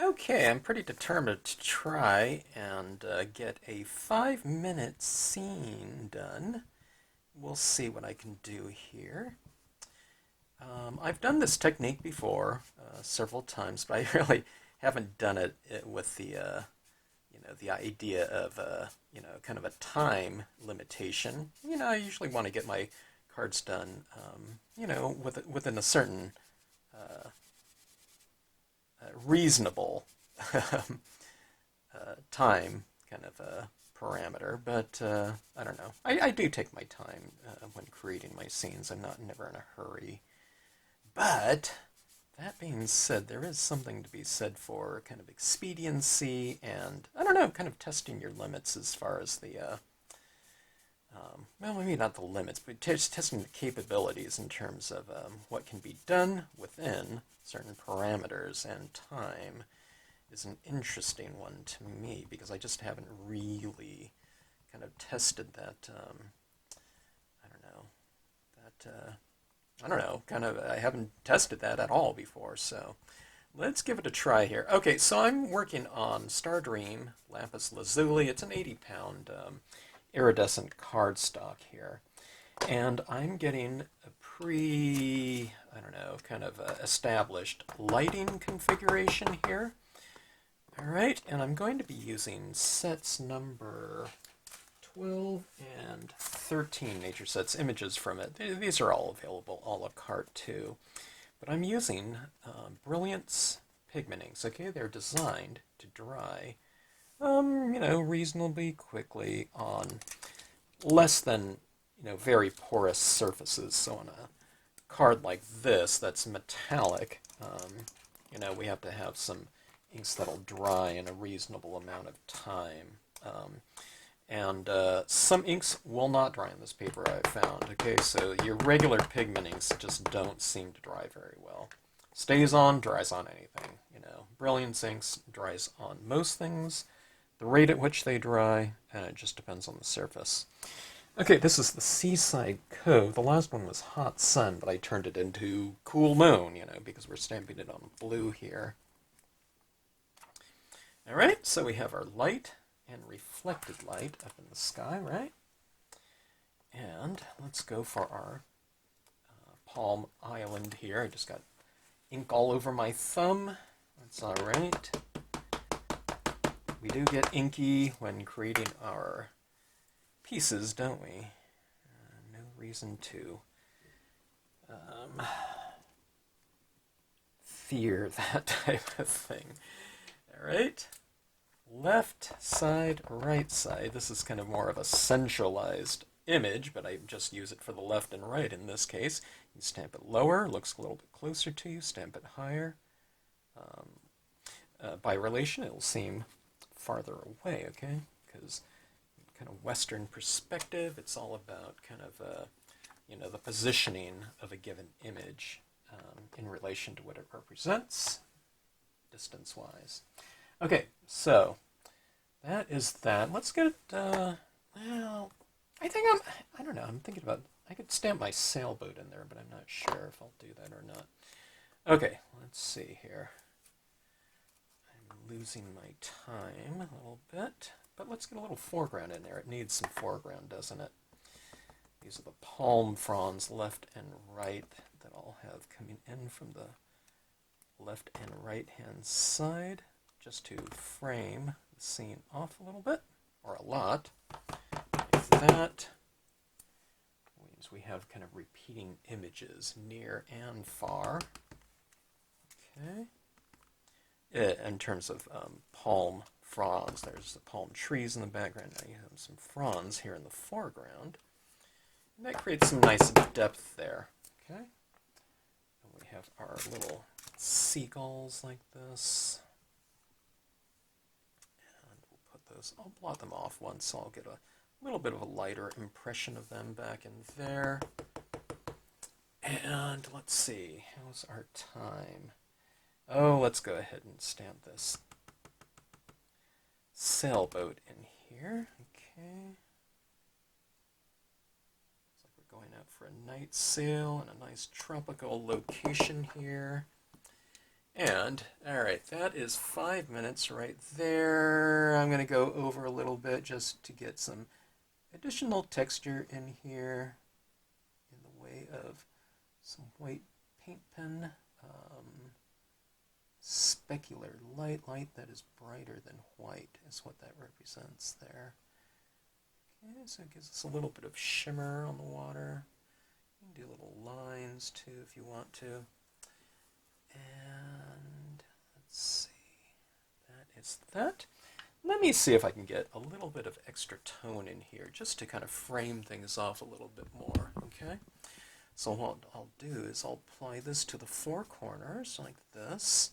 Okay, I'm pretty determined to try and get a 5-minute scene done. We'll see what I can do here. I've done this technique before several times, but I really haven't done it with the idea of kind of a time limitation. I usually want to get my cards done, within a certain reasonable time kind of a parameter, but I don't know. I do take my time when creating my scenes. I'm not never in a hurry. But that being said, there is something to be said for kind of expediency and, I don't know, kind of testing your limits as far as well, maybe not the limits, but testing the capabilities in terms of what can be done within certain parameters, and time is an interesting one to me because I just haven't really kind of tested that. I don't know I don't know. Kind of, I haven't tested that at all before, so let's give it a try here. Okay, so I'm working on Stardream Lapis Lazuli. It's an 80-pound iridescent cardstock here, and I'm getting a I don't know, kind of established lighting configuration here. All right, and I'm going to be using sets number 12 and 13 nature sets, images from it. These are all available a la carte too. But I'm using Brilliance pigment inks. Okay, they're designed to dry, reasonably quickly on less than, very porous surfaces. So on a card like this that's metallic, we have to have some inks that'll dry in a reasonable amount of time. And some inks will not dry on this paper, I've found. Okay, so your regular pigment inks just don't seem to dry very well. Stays on, dries on anything. Brilliance inks dries on most things. The rate at which they dry, and it just depends on the surface. Okay, this is the Seaside Cove. The last one was Hot Sun, but I turned it into Cool Moon, because we're stamping it on blue here. All right, so we have our light and reflected light up in the sky, right? And let's go for our Palm Island here. I just got ink all over my thumb. That's all right. We do get inky when creating our pieces, don't we? No reason to fear that type of thing. All right. Left side, right side. This is kind of more of a centralized image, but I just use it for the left and right in this case. You stamp it lower, looks a little bit closer to you, stamp it higher. By relation, it will seem farther away, okay? Because kind of Western perspective, it's all about kind of, the positioning of a given image in relation to what it represents, distance-wise. Okay, so that is that. Let's get, well, I don't know, I'm thinking about, I could stamp my sailboat in there, but I'm not sure if I'll do that or not. Okay, let's see here. I'm losing my time a little bit, but let's get a little foreground in there. It needs some foreground, doesn't it? These are the palm fronds left and right that I'll have coming in from the left and right hand side, just to frame the scene off a little bit, or a lot, like that. Means we have kind of repeating images near and far. Okay. In terms of palm fronds, there's the palm trees in the background. Now you have some fronds here in the foreground. And that creates some nice depth there. Okay. And we have our little seagulls like this. I'll blot them off once, so I'll get a little bit of a lighter impression of them back in there. And let's see, how's our time? Oh, let's go ahead and stamp this sailboat in here. Okay. Looks like we're going out for a night sail in a nice tropical location here. And, alright, that is 5 minutes right there. I'm going to go over a little bit just to get some additional texture in here in the way of some white paint pen, specular light that is brighter than white is what that represents there. Okay, so it gives us a little bit of shimmer on the water. You can do little lines too if you want to. And let's see, that is that. Let me see if I can get a little bit of extra tone in here just to kind of frame things off a little bit more, okay? So what I'll do is I'll apply this to the four corners like this.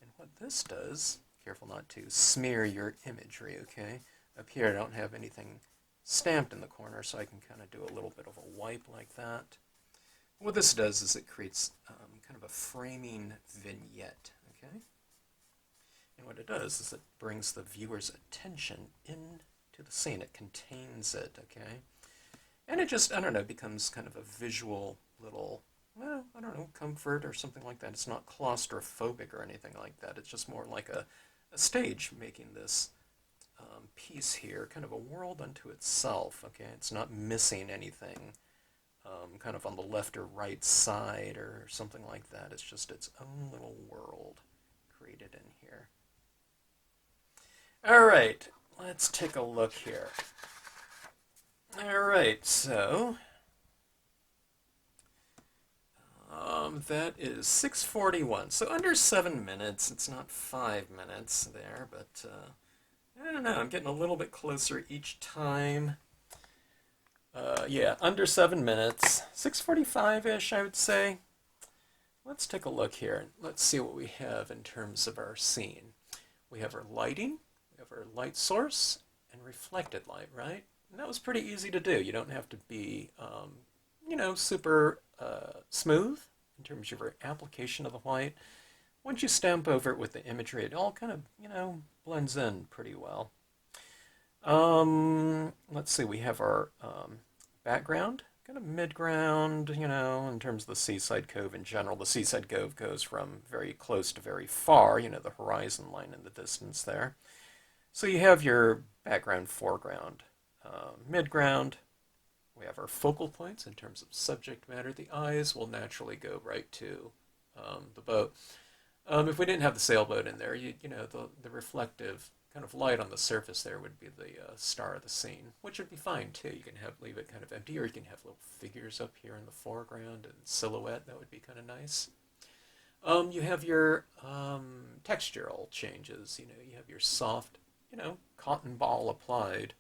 And what this does, careful not to smear your imagery, okay? Up here I don't have anything stamped in the corner, so I can kind of do a little bit of a wipe like that. What this does is it creates kind of a framing vignette, okay? And what it does is it brings the viewer's attention into the scene. It contains it, okay? And it just, I don't know, becomes kind of a visual little, well, I don't know, comfort or something like that. It's not claustrophobic or anything like that. It's just more like a stage making this piece here, kind of a world unto itself, okay? It's not missing anything kind of on the left or right side or something like that. It's just its own little world created in here. All right, let's take a look here. All right, so that is 6:41. So under 7 minutes. It's not 5 minutes there, but I don't know. I'm getting a little bit closer each time. Yeah, under 7 minutes. 6:45-ish, I would say. Let's take a look here. Let's see what we have in terms of our scene. We have our lighting, we have our light source, and reflected light, right? And that was pretty easy to do. You don't have to be, you know, super smooth in terms of your application of the white. Once you stamp over it with the imagery, it all kind of, you know, blends in pretty well. Let's see, we have our background, kind of mid-ground, you know, in terms of the Seaside Cove in general. The Seaside Cove goes from very close to very far, you know, the horizon line in the distance there. So you have your background, foreground, mid-ground. We have our focal points in terms of subject matter. The eyes will naturally go right to the boat. If we didn't have the sailboat in there, you know, the reflective kind of light on the surface there would be the star of the scene, which would be fine too. You can leave it kind of empty, or you can have little figures up here in the foreground and silhouette. That would be kind of nice. You have your textural changes. You know, you have your soft, you know, cotton ball applied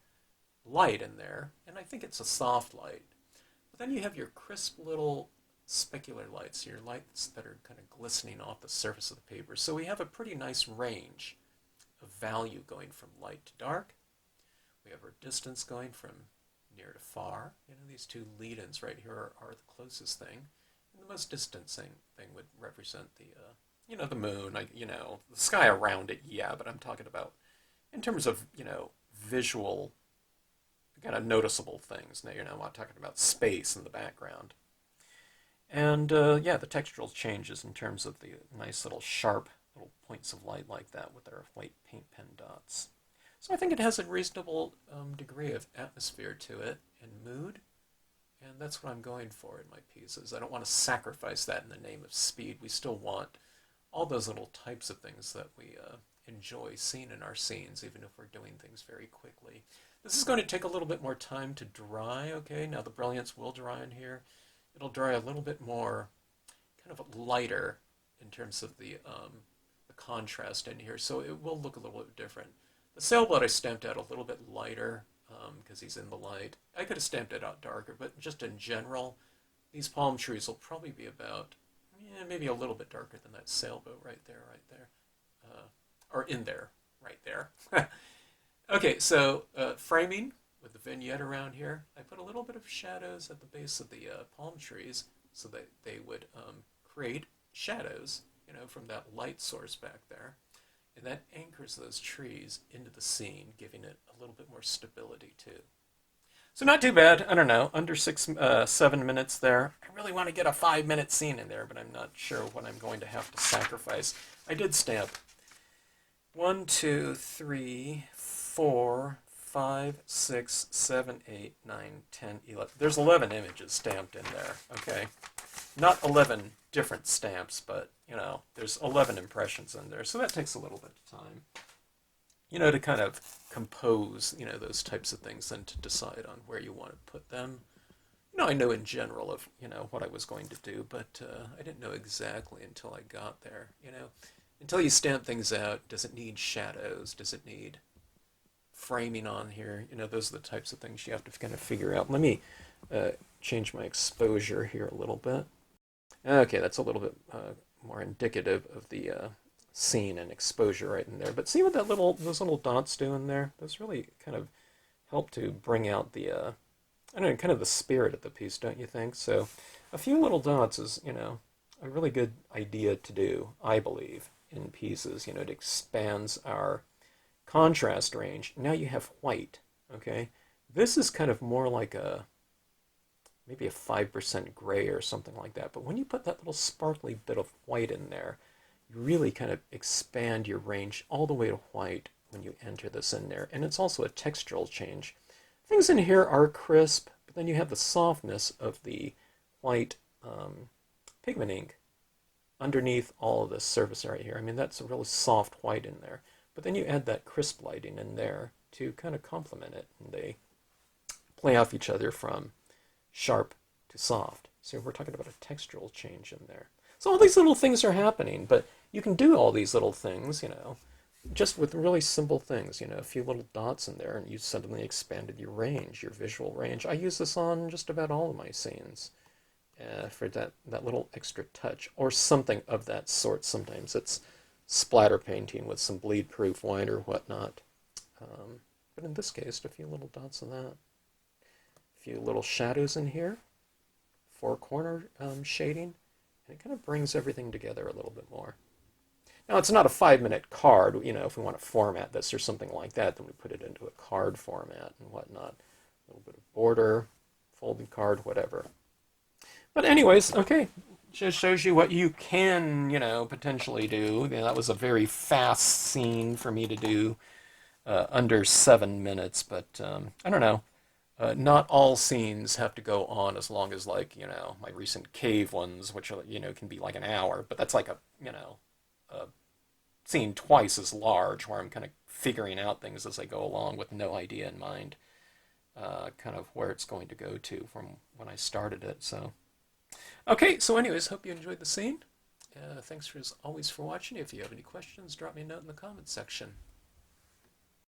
light in there, and I think it's a soft light. But then you have your crisp little specular lights, your lights that are kind of glistening off the surface of the paper. So we have a pretty nice range of value going from light to dark. We have our distance going from near to far. You know, these two lead-ins right here are the closest thing. And the most distant thing would represent the, you know, the moon, you know, the sky around it, yeah, but I'm talking about in terms of, you know, visual, kind of noticeable things. Now, you're not talking about space in the background. And, yeah, the textural changes in terms of the nice little sharp little points of light like that with our white paint pen dots. So I think it has a reasonable degree of atmosphere to it and mood, and that's what I'm going for in my pieces. I don't want to sacrifice that in the name of speed. We still want all those little types of things that we enjoy seeing in our scenes, even if we're doing things very quickly. This is going to take a little bit more time to dry, okay? Now the Brilliance will dry in here. It'll dry a little bit more kind of lighter in terms of the contrast in here, so it will look a little bit different. The sailboat I stamped out a little bit lighter because he's in the light. I could have stamped it out darker, but just in general, these palm trees will probably be about, yeah, maybe a little bit darker than that sailboat right there, or in there, right there. Okay, so framing with the vignette around here. I put a little bit of shadows at the base of the palm trees so that they would create shadows, you know, from that light source back there. And that anchors those trees into the scene, giving it a little bit more stability too. So not too bad. I don't know, under 7 minutes there. I really want to get a 5 minute scene in there, but I'm not sure what I'm going to have to sacrifice. I did stamp 1, 2, 3, 4, 5, 6, 7, 8, 9, 10, 11. There's 11 images stamped in there, okay? Not 11 different stamps, but, you know, there's 11 impressions in there, so that takes a little bit of time. You know, to kind of compose, you know, those types of things and to decide on where you want to put them. You know, I know in general of, you know, what I was going to do, but I didn't know exactly until I got there, you know. Until you stamp things out, does it need shadows? Does it need framing on here? You know, those are the types of things you have to kind of figure out. Let me change my exposure here a little bit. Okay, that's a little bit more indicative of the scene and exposure right in there. But see what those little dots do in there? Those really kind of help to bring out the, I don't know, kind of the spirit of the piece, don't you think? So a few little dots is, you know, a really good idea to do, I believe, in pieces. You know, it expands our contrast range. Now you have white, okay? This is kind of more like maybe a 5% gray or something like that. But when you put that little sparkly bit of white in there, you really kind of expand your range all the way to white when you enter this in there. And it's also a textural change. Things in here are crisp, but then you have the softness of the white pigment ink underneath all of this surface area here. I mean, that's a really soft white in there. But then you add that crisp lighting in there to kind of complement it. And they play off each other from sharp to soft. So we're talking about a textural change in there. So all these little things are happening, but you can do all these little things, you know, just with really simple things, you know, a few little dots in there, and you suddenly expanded your range, your visual range. I use this on just about all of my scenes for that little extra touch, or something of that sort. Sometimes it's splatter painting with some bleed-proof white or whatnot. But in this case, just a few little dots of that. A few little shadows in here, four-corner shading, and it kind of brings everything together a little bit more. Now, it's not a 5-minute card. You know, if we want to format this or something like that, then we put it into a card format and whatnot. A little bit of border, folded card, whatever. But anyways, okay, just shows you what you can, you know, potentially do. You know, that was a very fast scene for me to do, under 7 minutes, but I don't know. Not all scenes have to go on as long as, like, you know, my recent cave ones, which are, you know, can be like an hour, but that's like a, you know, a scene twice as large, where I'm kind of figuring out things as I go along with no idea in mind, kind of where it's going to go to from when I started it. So, okay, so anyways, hope you enjoyed the scene. Thanks as always for watching. If you have any questions, drop me a note in the comments section.